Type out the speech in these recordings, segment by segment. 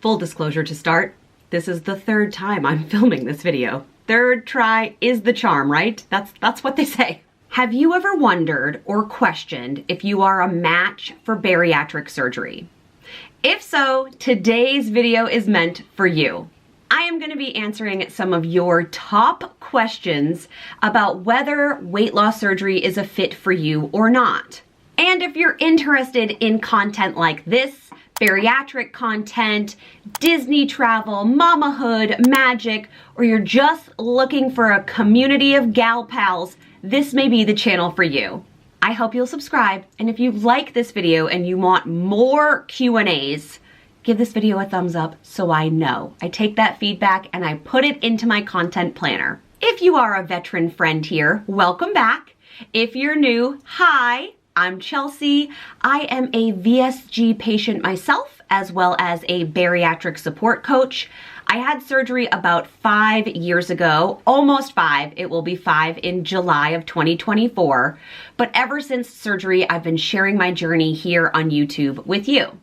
Full disclosure to start, this is the third time I'm filming this video. Third try is the charm, right? That's what they say. Have you ever wondered or questioned if you are a match for bariatric surgery? If so, today's video is meant for you. I am going to be answering some of your top questions about whether weight loss surgery is a fit for you or not. And if you're interested in content like this, bariatric content, Disney travel, mamahood, magic, or you're just looking for a community of gal pals, this may be the channel for you. I hope you'll subscribe, and if you like this video and you want more Q&As, give this video a thumbs up so I know. I take that feedback and I put it into my content planner. If you are a veteran friend here, welcome back. If you're new, hi. I'm Chelsea. I am a VSG patient myself, as well as a bariatric support coach. I had surgery about 5 years ago, almost 5. It will be 5 in July of 2024. But ever since surgery, I've been sharing my journey here on YouTube with you.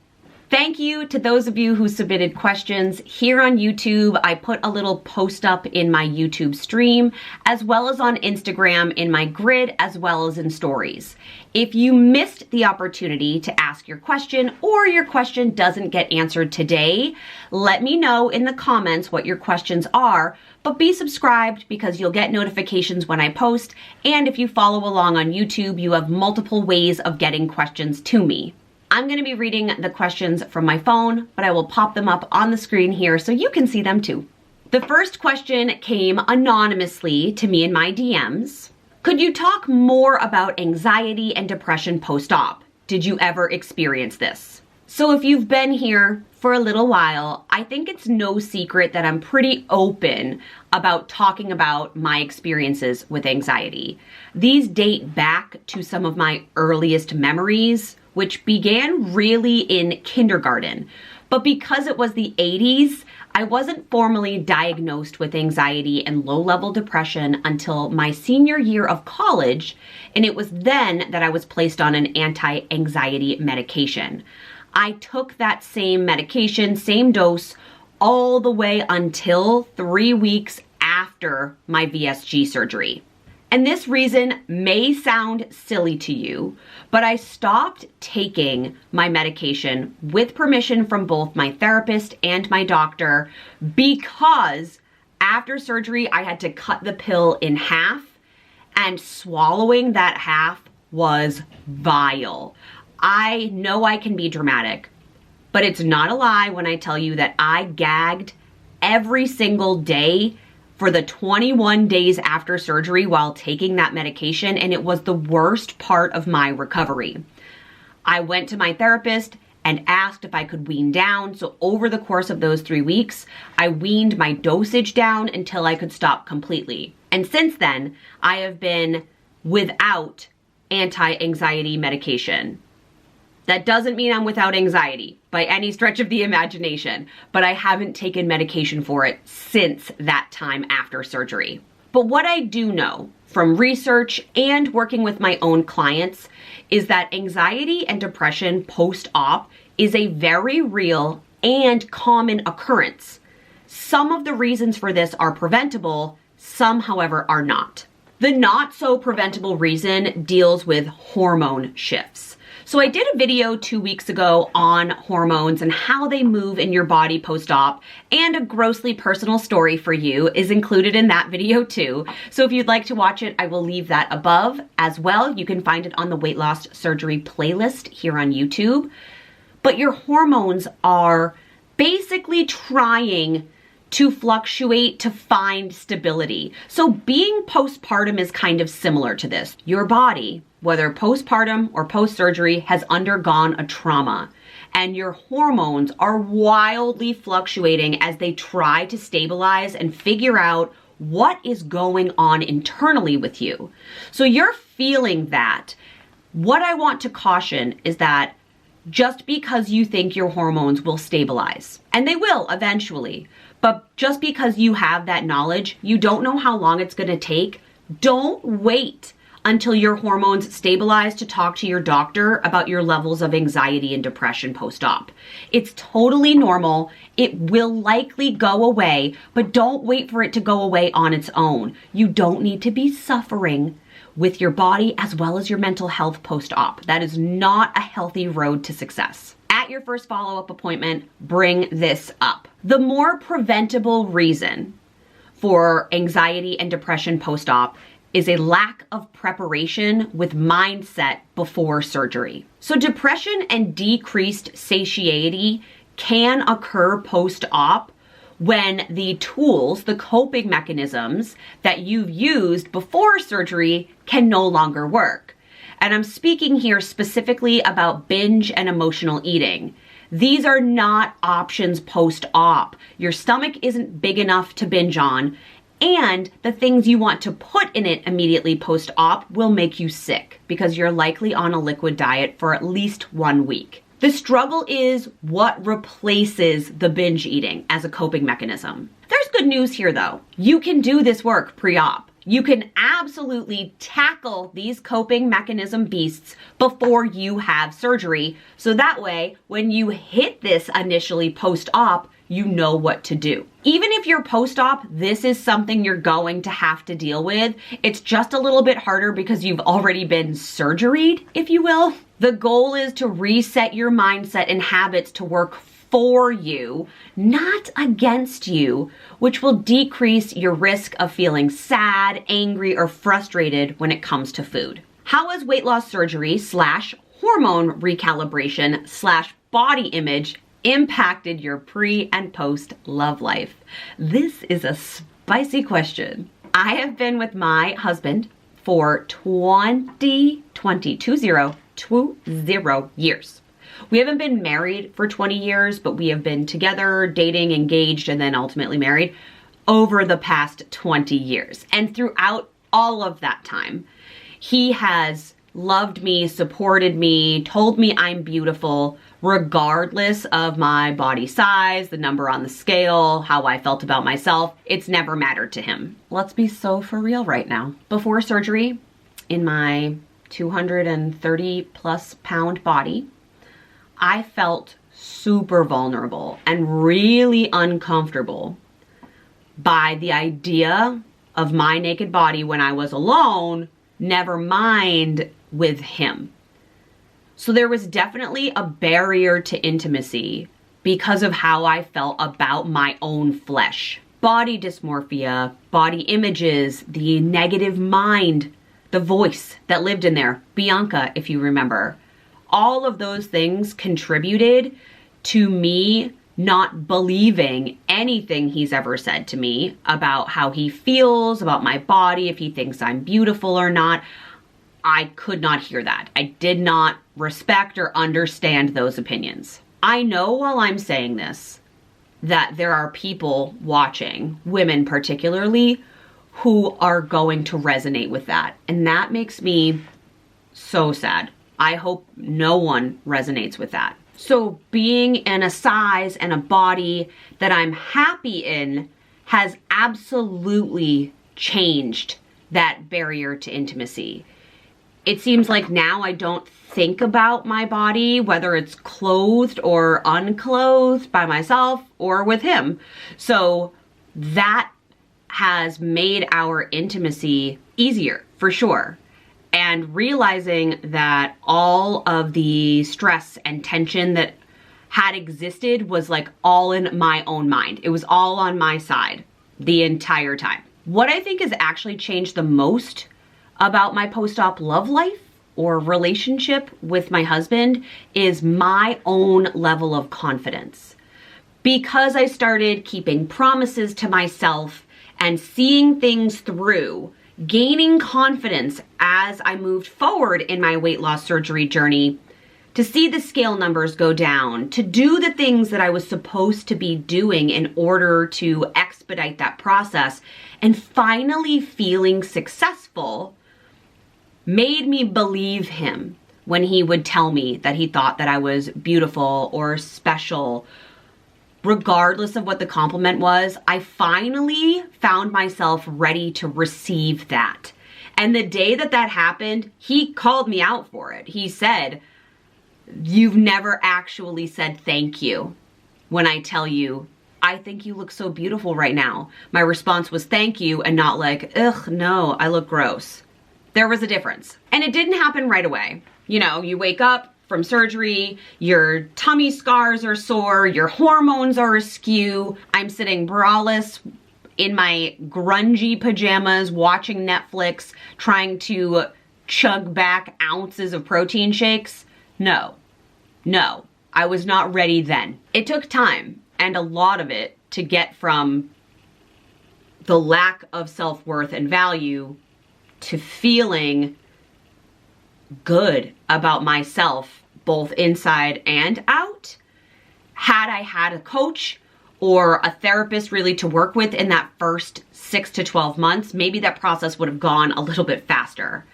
Thank you to those of you who submitted questions here on YouTube. I put a little post up in my YouTube stream, as well as on Instagram in my grid, as well as in stories. If you missed the opportunity to ask your question or your question doesn't get answered today, let me know in the comments what your questions are, but be subscribed because you'll get notifications when I post. And if you follow along on YouTube, you have multiple ways of getting questions to me. I'm going to be reading the questions from my phone, but I will pop them up on the screen here so you can see them too. The first question came anonymously to me in my DMs. Could you talk more about anxiety and depression post-op? Did you ever experience this? So if you've been here for a little while, I think it's no secret that I'm pretty open about talking about my experiences with anxiety. These date back to some of my earliest memories, which began really in kindergarten. But because it was the 80s, I wasn't formally diagnosed with anxiety and low-level depression until my senior year of college, and it was then that I was placed on an anti-anxiety medication. I took that same medication, same dose, all the way until 3 weeks after my VSG surgery. And this reason may sound silly to you, but I stopped taking my medication with permission from both my therapist and my doctor because after surgery, I had to cut the pill in half, and swallowing that half was vile. I know I can be dramatic, but it's not a lie when I tell you that I gagged every single day for the 21 days after surgery while taking that medication, and it was the worst part of my recovery. I went to my therapist and asked if I could wean down, so over the course of those 3 weeks, I weaned my dosage down until I could stop completely. And since then, I have been without anti-anxiety medication. That doesn't mean I'm without anxiety by any stretch of the imagination, but I haven't taken medication for it since that time after surgery. But what I do know from research and working with my own clients is that anxiety and depression post-op is a very real and common occurrence. Some of the reasons for this are preventable, some, however, are not. The not so preventable reason deals with hormone shifts. So I did a video 2 weeks ago on hormones and how they move in your body post-op, and a grossly personal story for you is included in that video too. So if you'd like to watch it, I will leave that above as well. You can find it on the weight loss surgery playlist here on YouTube. But your hormones are basically trying to fluctuate to find stability. So being postpartum is kind of similar to this. Your body, whether postpartum or post-surgery, has undergone a trauma, and your hormones are wildly fluctuating as they try to stabilize and figure out what is going on internally with you. So you're feeling that. What I want to caution is that just because you think your hormones will stabilize, and they will eventually, but just because you have that knowledge, you don't know how long it's going to take. Don't wait until your hormones stabilize to talk to your doctor about your levels of anxiety and depression post-op. It's totally normal. It will likely go away, but don't wait for it to go away on its own. You don't need to be suffering with your body as well as your mental health post-op. That is not a healthy road to success. At your first follow-up appointment, bring this up. The more preventable reason for anxiety and depression post-op is a lack of preparation with mindset before surgery. So depression and decreased satiety can occur post-op when the tools, the coping mechanisms that you've used before surgery can no longer work. And I'm speaking here specifically about binge and emotional eating. These are not options post-op. Your stomach isn't big enough to binge on, and the things you want to put in it immediately post-op will make you sick because you're likely on a liquid diet for at least 1 week. The struggle is what replaces the binge eating as a coping mechanism. There's good news here though. You can do this work pre-op. You can absolutely tackle these coping mechanism beasts before you have surgery. So that way, when you hit this initially post-op, you know what to do. Even if you're post-op, this is something you're going to have to deal with. It's just a little bit harder because you've already been surgeried, if you will. The goal is to reset your mindset and habits to work for you, not against you, which will decrease your risk of feeling sad, angry, or frustrated when it comes to food. How has weight loss surgery / hormone recalibration / body image impacted your pre and post love life? This is a spicy question. I have been with my husband for 20 years. We haven't been married for 20 years, but we have been together, dating, engaged, and then ultimately married over the past 20 years. And throughout all of that time, he has loved me, supported me, told me I'm beautiful, regardless of my body size, the number on the scale, how I felt about myself. It's never mattered to him. Let's be so for real right now. Before surgery, in my 230 plus pound body, I felt super vulnerable and really uncomfortable by the idea of my naked body when I was alone, never mind with him. So there was definitely a barrier to intimacy because of how I felt about my own flesh. Body dysmorphia, body images, the negative mind, the voice that lived in there, Bianca, if you remember. All of those things contributed to me not believing anything he's ever said to me about how he feels about my body, if he thinks I'm beautiful or not. I could not hear that. I did not respect or understand those opinions. I know while I'm saying this that there are people watching, women particularly, who are going to resonate with that. And that makes me so sad. I hope no one resonates with that. So being in a size and a body that I'm happy in has absolutely changed that barrier to intimacy. It seems like now I don't think about my body, whether it's clothed or unclothed by myself or with him. So that has made our intimacy easier for sure. And realizing that all of the stress and tension that had existed was like all in my own mind. It was all on my side the entire time. What I think has actually changed the most about my post-op love life or relationship with my husband is my own level of confidence. Because I started keeping promises to myself and seeing things through, gaining confidence as I moved forward in my weight loss surgery journey, to see the scale numbers go down, to do the things that I was supposed to be doing in order to expedite that process, and finally feeling successful made me believe him when he would tell me that he thought that I was beautiful or special. Regardless of what the compliment was, I finally found myself ready to receive that. And the day that that happened, he called me out for it. He said, "You've never actually said thank you when I tell you, I think you look so beautiful right now." My response was thank you and not like, ugh, no, I look gross. There was a difference. And it didn't happen right away. You know, you wake up from surgery, your tummy scars are sore, your hormones are askew. I'm sitting braless in my grungy pajamas, watching Netflix, trying to chug back ounces of protein shakes. No, I was not ready then. It took time, and a lot of it, to get from the lack of self-worth and value to feeling good about myself, both inside and out. Had I had a coach or a therapist really to work with in that first 6 to 12 months, maybe that process would have gone a little bit faster.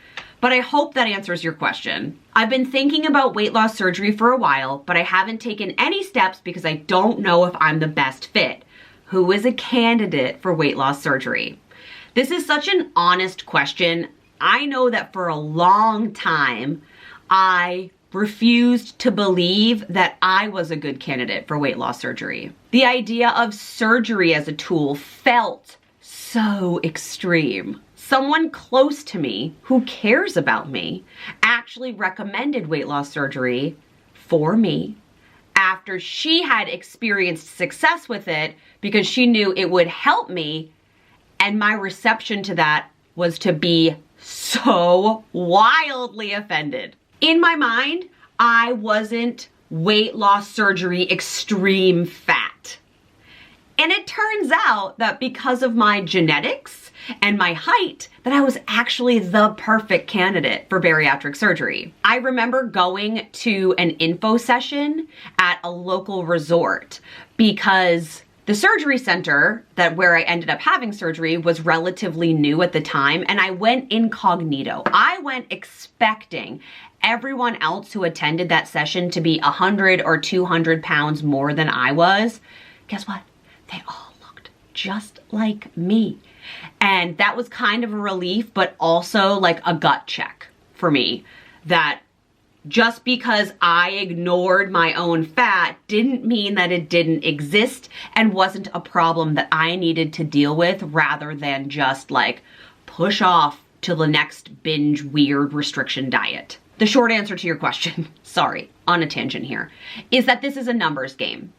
But I hope that answers your question. I've been thinking about weight loss surgery for a while, but I haven't taken any steps because I don't know if I'm the best fit. Who is a candidate for weight loss surgery? This is such an honest question. I know that for a long time, I refused to believe that I was a good candidate for weight loss surgery. The idea of surgery as a tool felt so extreme. Someone close to me who cares about me actually recommended weight loss surgery for me after she had experienced success with it because she knew it would help me, and my reception to that was to be so wildly offended. In my mind, I wasn't weight loss surgery extreme fat. And it turns out that because of my genetics and my height, that I was actually the perfect candidate for bariatric surgery. I remember going to an info session at a local resort because the surgery center where I ended up having surgery was relatively new at the time, and I went incognito. I went expecting everyone else who attended that session to be 100 or 200 pounds more than I was. Guess what? They all looked just like me. And that was kind of a relief, but also like a gut check for me, that just because I ignored my own fat didn't mean that it didn't exist and wasn't a problem that I needed to deal with, rather than just like push off to the next binge weird restriction diet. The short answer to your question, sorry, on a tangent here, is that this is a numbers game.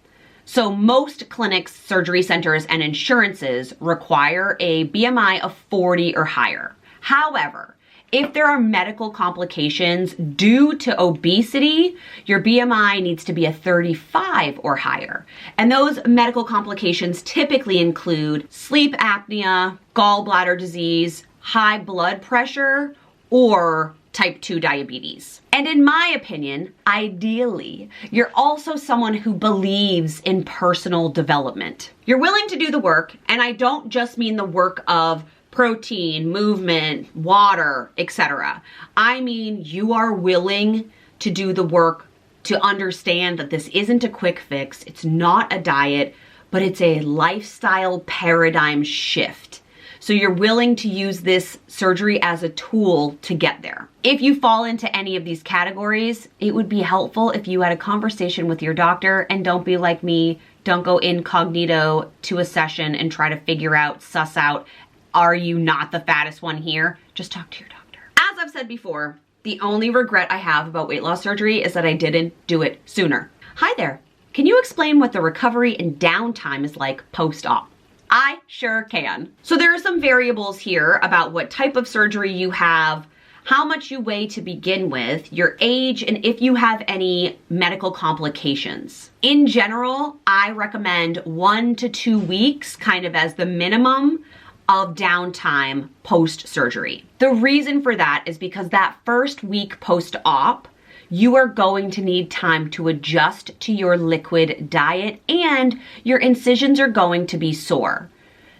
So most clinics, surgery centers, and insurances require a BMI of 40 or higher. However, if there are medical complications due to obesity, your BMI needs to be a 35 or higher. And those medical complications typically include sleep apnea, gallbladder disease, high blood pressure, or type 2 diabetes. And in my opinion, ideally, you're also someone who believes in personal development. You're willing to do the work, and I don't just mean the work of protein, movement, water, etc. I mean, you are willing to do the work to understand that this isn't a quick fix, it's not a diet, but it's a lifestyle paradigm shift. So you're willing to use this surgery as a tool to get there. If you fall into any of these categories, it would be helpful if you had a conversation with your doctor, and don't be like me. Don't go incognito to a session and try to figure out, suss out, are you not the fattest one here? Just talk to your doctor. As I've said before, the only regret I have about weight loss surgery is that I didn't do it sooner. Hi there. Can you explain what the recovery and downtime is like post-op? I sure can. So there are some variables here about what type of surgery you have, how much you weigh to begin with, your age, and if you have any medical complications. In general, I recommend 1 to 2 weeks kind of as the minimum of downtime post-surgery. The reason for that is because that first week post-op, you are going to need time to adjust to your liquid diet, and your incisions are going to be sore.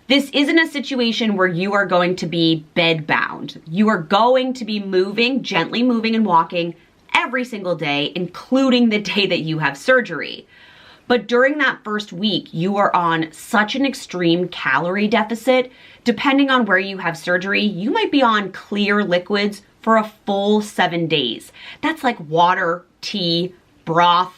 This isn't a situation where you are going to be bedbound. You are going to be moving, gently moving and walking every single day, including the day that you have surgery. But during that first week, you are on such an extreme calorie deficit. Depending on where you have surgery, you might be on clear liquids for a full 7 days. That's like water, tea, broth,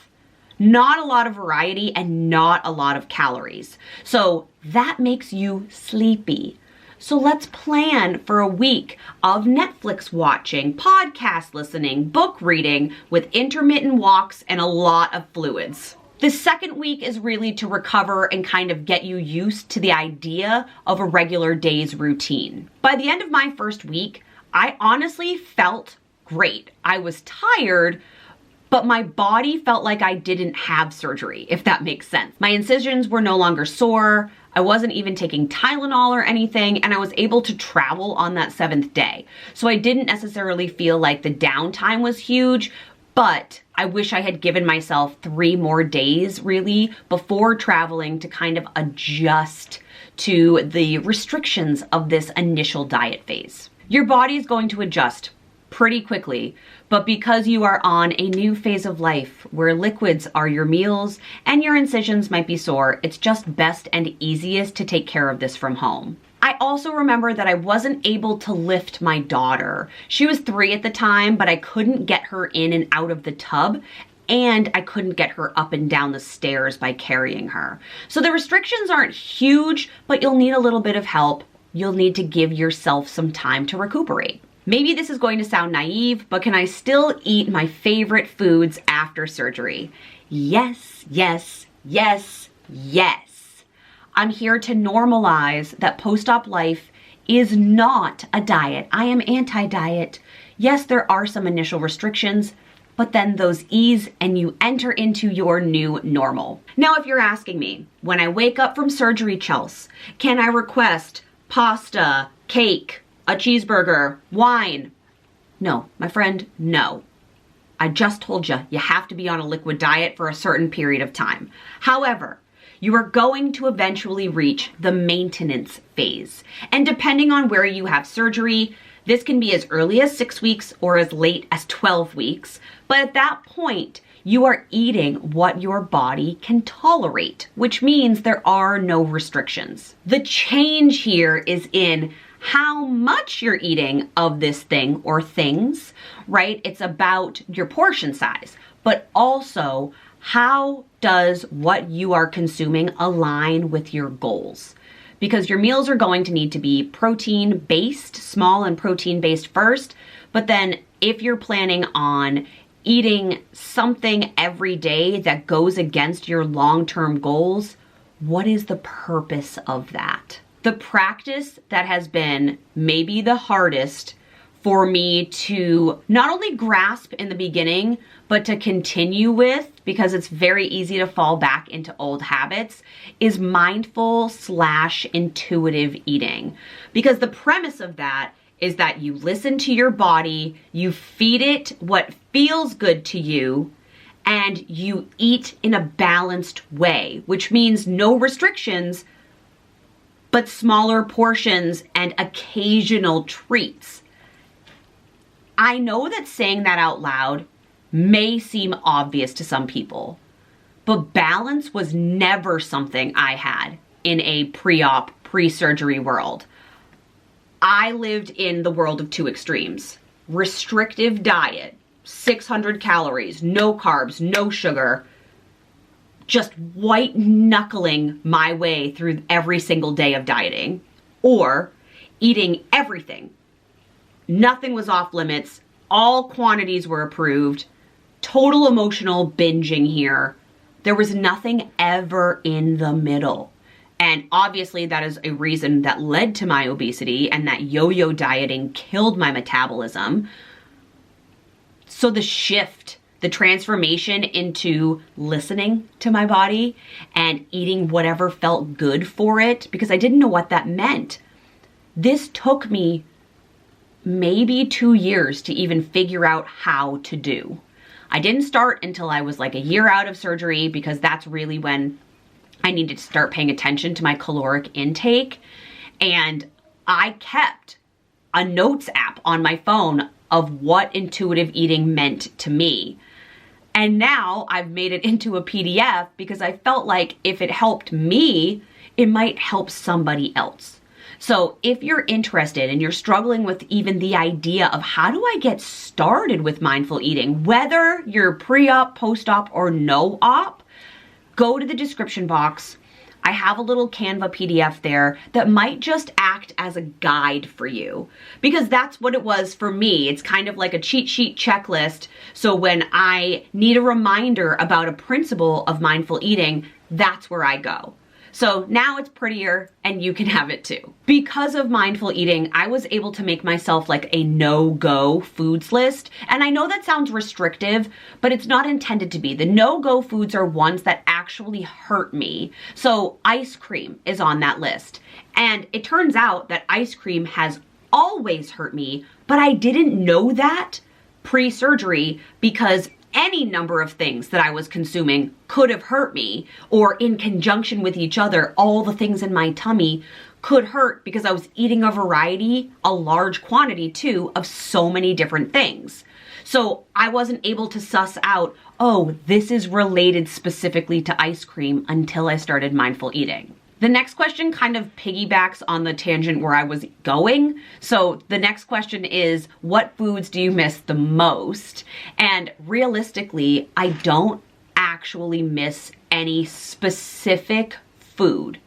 not a lot of variety and not a lot of calories. So that makes you sleepy. So let's plan for a week of Netflix watching, podcast listening, book reading with intermittent walks and a lot of fluids. The second week is really to recover and kind of get you used to the idea of a regular day's routine. By the end of my first week, I honestly felt great. I was tired, but my body felt like I didn't have surgery, if that makes sense. My incisions were no longer sore. I wasn't even taking Tylenol or anything, and I was able to travel on that 7th day. So I didn't necessarily feel like the downtime was huge, but I wish I had given myself 3 more days really before traveling to kind of adjust to the restrictions of this initial diet phase. Your body is going to adjust pretty quickly, but because you are on a new phase of life where liquids are your meals and your incisions might be sore, it's just best and easiest to take care of this from home. I also remember that I wasn't able to lift my daughter. She was 3 at the time, but I couldn't get her in and out of the tub, and I couldn't get her up and down the stairs by carrying her. So the restrictions aren't huge, but you'll need a little bit of help. You'll need to give yourself some time to recuperate. Maybe this is going to sound naive, but can I still eat my favorite foods after surgery? Yes, yes, yes, yes. I'm here to normalize that post-op life is not a diet. I am anti-diet. Yes, there are some initial restrictions, but then those ease and you enter into your new normal. Now, if you're asking me, when I wake up from surgery, Chels, can I request pasta, cake, a cheeseburger, wine? No, my friend, no. I just told you, you have to be on a liquid diet for a certain period of time. However, you are going to eventually reach the maintenance phase. And depending on where you have surgery, this can be as early as 6 weeks or as late as 12 weeks. But at that point, you are eating what your body can tolerate, which means there are no restrictions. The change here is in how much you're eating of this thing or things, right? It's about your portion size, but also how does what you are consuming align with your goals? Because your meals are going to need to be protein-based, small and protein-based first, but then if you're planning on eating something every day that goes against your long-term goals, what is the purpose of that? The practice that has been maybe the hardest for me to not only grasp in the beginning, but to continue with, because it's very easy to fall back into old habits, is mindful/intuitive eating. Because the premise of that is that you listen to your body, you feed it what feels good to you, and you eat in a balanced way, which means no restrictions, but smaller portions and occasional treats. I know that saying that out loud may seem obvious to some people, but balance was never something I had in a pre-op, pre-surgery world. I lived in the world of 2 extremes. Restrictive diet, 600 calories, no carbs, no sugar, just white knuckling my way through every single day of dieting, or eating everything. Nothing was off limits. All quantities were approved. Total emotional binging here. There was nothing ever in the middle. And obviously that is a reason that led to my obesity, and that yo-yo dieting killed my metabolism. So the shift, the transformation into listening to my body and eating whatever felt good for it, because I didn't know what that meant. This took me maybe 2 years to even figure out how to do. I didn't start until I was like a year out of surgery, because that's really when I needed to start paying attention to my caloric intake. And I kept a notes app on my phone of what intuitive eating meant to me. And now I've made it into a PDF because I felt like if it helped me, it might help somebody else. So if you're interested and you're struggling with even the idea of how do I get started with mindful eating, whether you're pre-op, post-op, or no-op, go to the description box. I have a little Canva PDF there that might just act as a guide for you, because that's what it was for me. It's kind of like a cheat sheet checklist. So when I need a reminder about a principle of mindful eating, that's where I go. So now it's prettier and you can have it too. Because of mindful eating, I was able to make myself like a no-go foods list. And I know that sounds restrictive, but it's not intended to be. The no-go foods are ones that actually hurt me. So ice cream is on that list. And it turns out that ice cream has always hurt me, but I didn't know that pre-surgery because any number of things that I was consuming could have hurt me, or in conjunction with each other, all the things in my tummy could hurt because I was eating a variety, a large quantity too, of so many different things. So I wasn't able to suss out, oh, this is related specifically to ice cream until I started mindful eating. The next question kind of piggybacks on the tangent where I was going. So the next question is, what foods do you miss the most? And realistically, I don't actually miss any specific food.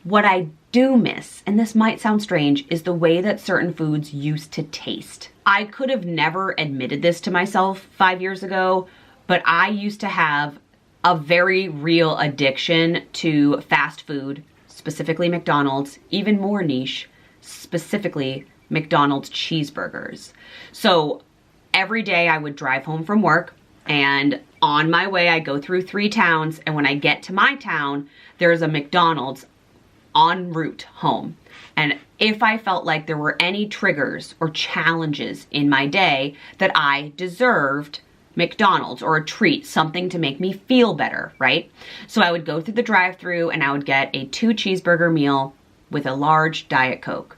What I do miss, and this might sound strange, is the way that certain foods used to taste. I could have never admitted this to myself 5 years ago, but I used to have a very real addiction to fast food, specifically McDonald's, even more niche, specifically McDonald's cheeseburgers. So every day I would drive home from work, and on my way I go through 3 towns, and when I get to my town, there's a McDonald's en route home. And if I felt like there were any triggers or challenges in my day that I deserved McDonald's or a treat, something to make me feel better, right? So I would go through the drive-thru and I would get a 2 cheeseburger meal with a large Diet Coke.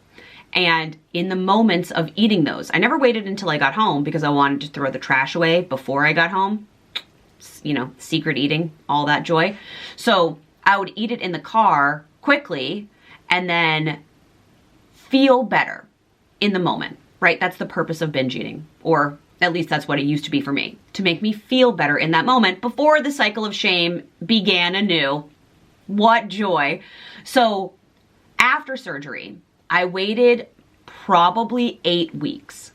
And in the moments of eating those, I never waited until I got home because I wanted to throw the trash away before I got home. You know, secret eating, all that joy. So I would eat it in the car quickly and then feel better in the moment, right? That's the purpose of binge eating, or at least that's what it used to be for me, to make me feel better in that moment before the cycle of shame began anew. What joy. So after surgery, I waited probably 8 weeks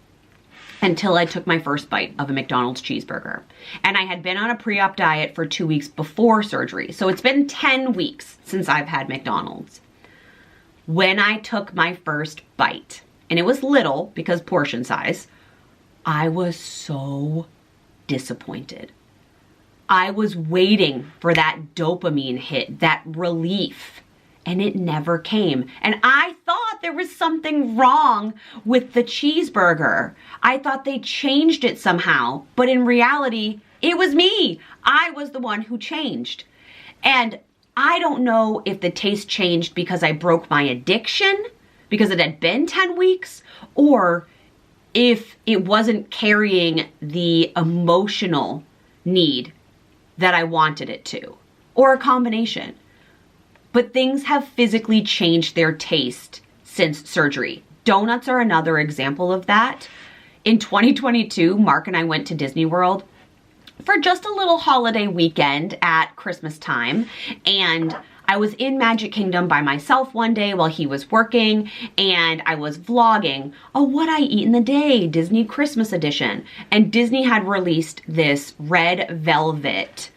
until I took my first bite of a McDonald's cheeseburger. And I had been on a pre-op diet for 2 weeks before surgery. So it's been 10 weeks since I've had McDonald's. When I took my first bite, and it was little because portion size, I was so disappointed. I was waiting for that dopamine hit, that relief, and it never came. And I thought there was something wrong with the cheeseburger. I thought they changed it somehow, but in reality, it was me. I was the one who changed. And I don't know if the taste changed because I broke my addiction, because it had been 10 weeks, or if it wasn't carrying the emotional need that I wanted it to, or a combination. But things have physically changed their taste since surgery. Donuts are another example of that. In 2022, Mark and I went to Disney World for just a little holiday weekend at Christmas time, and I was in Magic Kingdom by myself one day while he was working, and I was vlogging what I eat in the day, Disney Christmas edition. And Disney had released this red velvet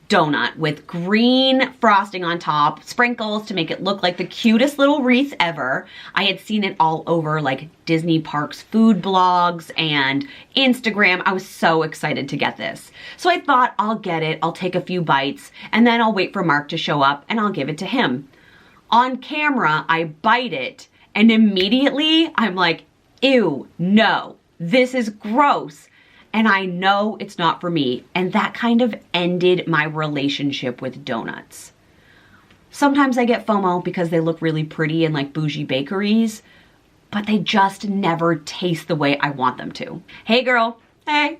donut with green frosting on top, sprinkles to make it look like the cutest little wreath ever. I had seen it all over like Disney Parks food blogs and Instagram. I was so excited to get this. So I thought, I'll get it, I'll take a few bites, and then I'll wait for Mark to show up and I'll give it to him. On camera, I bite it, and immediately I'm like, ew, no, this is gross. And I know it's not for me. And that kind of ended my relationship with donuts. Sometimes I get FOMO because they look really pretty in like bougie bakeries, but they just never taste the way I want them to. Hey girl, hey.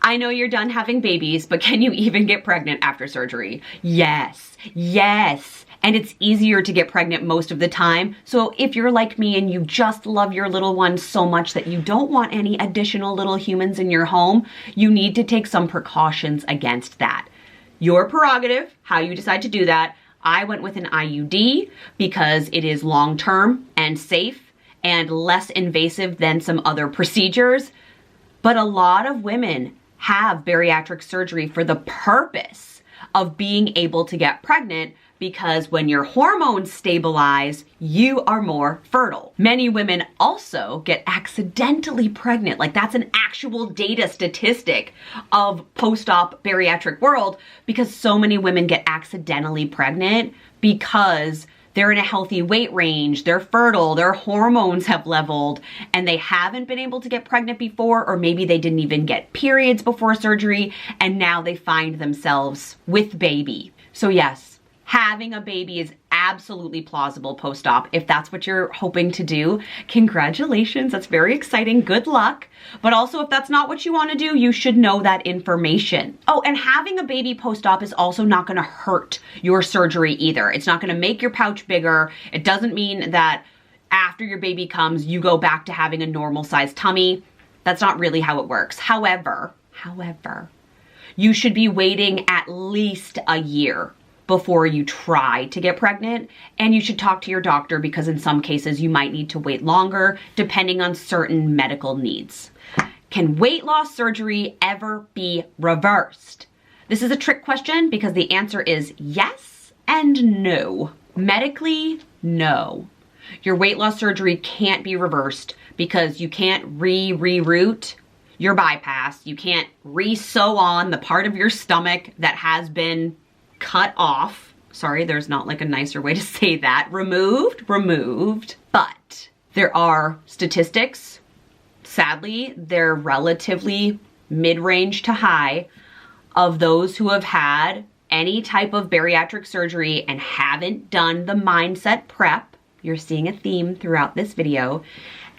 I know you're done having babies, but can you even get pregnant after surgery? Yes, yes. And it's easier to get pregnant most of the time. So if you're like me and you just love your little one so much that you don't want any additional little humans in your home, you need to take some precautions against that. Your prerogative, how you decide to do that. I went with an IUD because it is long-term and safe and less invasive than some other procedures. But a lot of women have bariatric surgery for the purpose of being able to get pregnant, because when your hormones stabilize, you are more fertile. Many women also get accidentally pregnant. Like, that's an actual data statistic of post-op bariatric world, because so many women get accidentally pregnant because they're in a healthy weight range, they're fertile, their hormones have leveled, and they haven't been able to get pregnant before, or maybe they didn't even get periods before surgery, and now they find themselves with baby. So yes, having a baby is absolutely plausible post-op. If that's what you're hoping to do, congratulations, that's very exciting, good luck. But also, if that's not what you want to do, you should know that information. Oh, and having a baby post-op is also not going to hurt your surgery either. It's not going to make your pouch bigger. It doesn't mean that after your baby comes, you go back to having a normal sized tummy. That's not really how it works. However, you should be waiting at least a year before you try to get pregnant, and you should talk to your doctor, because in some cases you might need to wait longer depending on certain medical needs. Can weight loss surgery ever be reversed? This is a trick question because the answer is yes and no. Medically, no. Your weight loss surgery can't be reversed because you can't reroute your bypass. You can't re-sew on the part of your stomach that has been cut off. Sorry, there's not like a nicer way to say that. Removed. But there are statistics, sadly, they're relatively mid-range to high, of those who have had any type of bariatric surgery and haven't done the mindset prep. You're seeing a theme throughout this video.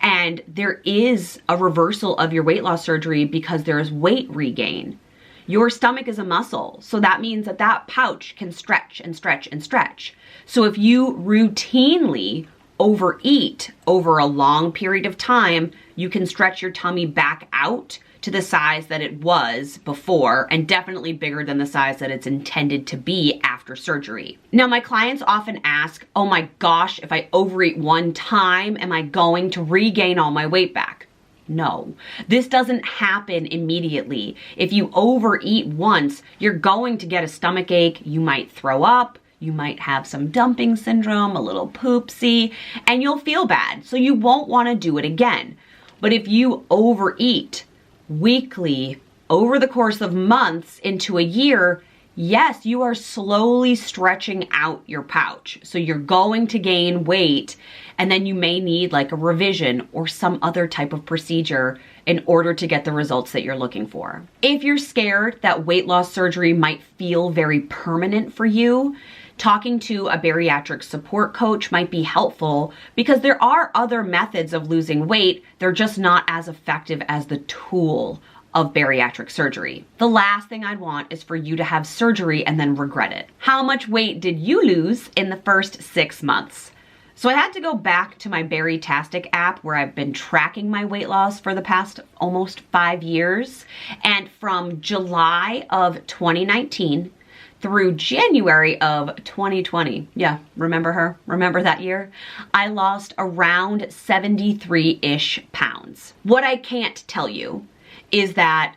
And there is a reversal of your weight loss surgery because there's weight regain. Your stomach is a muscle, so that means that that pouch can stretch and stretch and stretch. So if you routinely overeat over a long period of time, you can stretch your tummy back out to the size that it was before, and definitely bigger than the size that it's intended to be after surgery. Now, my clients often ask, oh my gosh, if I overeat one time, am I going to regain all my weight back? No, this doesn't happen immediately. If you overeat once, you're going to get a stomach ache, you might throw up, you might have some dumping syndrome, a little poopsie, and you'll feel bad, so you won't want to do it again. But if you overeat weekly over the course of months into a year, yes, you are slowly stretching out your pouch. So you're going to gain weight, and then you may need like a revision or some other type of procedure in order to get the results that you're looking for. If you're scared that weight loss surgery might feel very permanent for you, talking to a bariatric support coach might be helpful, because there are other methods of losing weight. They're just not as effective as the tool of bariatric surgery. The last thing I'd want is for you to have surgery and then regret it. How much weight did you lose in the first 6 months? So I had to go back to my BariTastic app, where I've been tracking my weight loss for the past almost 5 years. And from July of 2019 through January of 2020, yeah, remember her? Remember that year? I lost around 73-ish pounds. What I can't tell you is that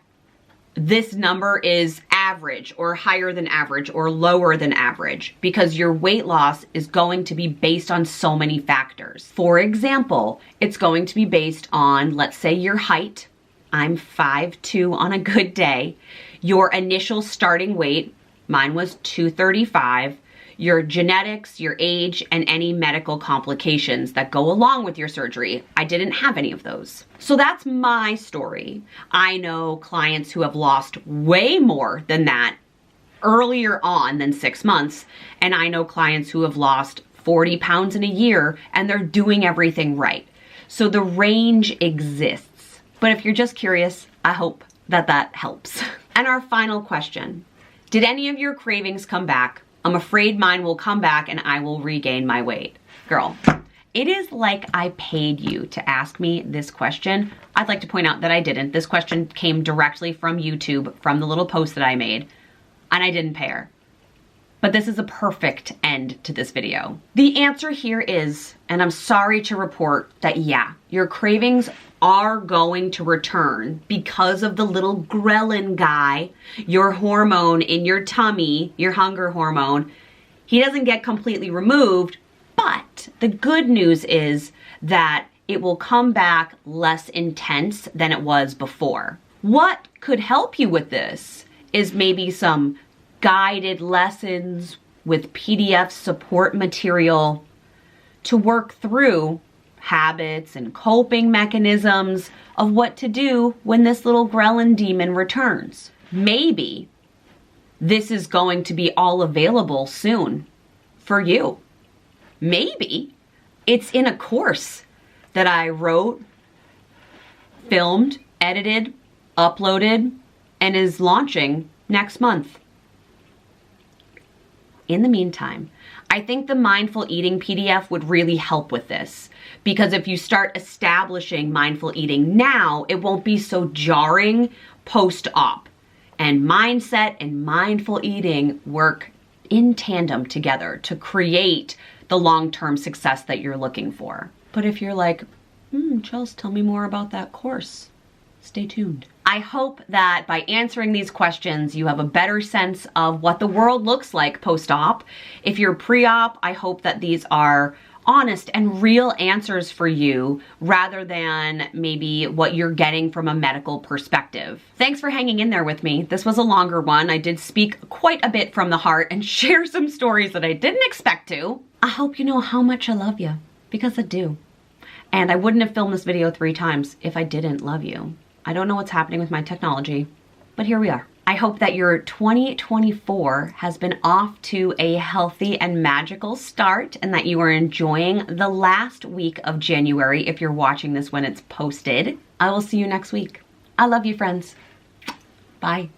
this number is average or higher than average or lower than average, because your weight loss is going to be based on so many factors. For example, it's going to be based on, let's say, your height. I'm 5'2" on a good day. Your initial starting weight, mine was 235. Your genetics, your age, and any medical complications that go along with your surgery. I didn't have any of those. So that's my story. I know clients who have lost way more than that earlier on than 6 months, and I know clients who have lost 40 pounds in a year, and they're doing everything right. So the range exists. But if you're just curious, I hope that helps. And our final question, did any of your cravings come back? I'm afraid mine will come back and I will regain my weight. Girl, it is like I paid you to ask me this question. I'd like to point out that I didn't. This question came directly from YouTube, from the little post that I made, and I didn't pay her. But this is a perfect end to this video. The answer here is, and I'm sorry to report that yeah, your cravings are going to return because of the little ghrelin guy, your hormone in your tummy, your hunger hormone. He doesn't get completely removed, but the good news is that it will come back less intense than it was before. What could help you with this is maybe some guided lessons with PDF support material to work through habits and coping mechanisms of what to do when this little ghrelin demon returns. Maybe this is going to be all available soon for you. Maybe it's in a course that I wrote, filmed, edited, uploaded, and is launching next month. In the meantime, I think the mindful eating PDF would really help with this, because if you start establishing mindful eating now, it won't be so jarring post-op. And mindset and mindful eating work in tandem together to create the long-term success that you're looking for. But if you're like, Chels, tell me more about that course, stay tuned. I hope that by answering these questions, you have a better sense of what the world looks like post-op. If you're pre-op, I hope that these are honest and real answers for you rather than maybe what you're getting from a medical perspective. Thanks for hanging in there with me. This was a longer one. I did speak quite a bit from the heart and share some stories that I didn't expect to. I hope you know how much I love you, because I do. And I wouldn't have filmed this video 3 times if I didn't love you. I don't know what's happening with my technology, but here we are. I hope that your 2024 has been off to a healthy and magical start and that you are enjoying the last week of January if you're watching this when it's posted. I will see you next week. I love you, friends. Bye.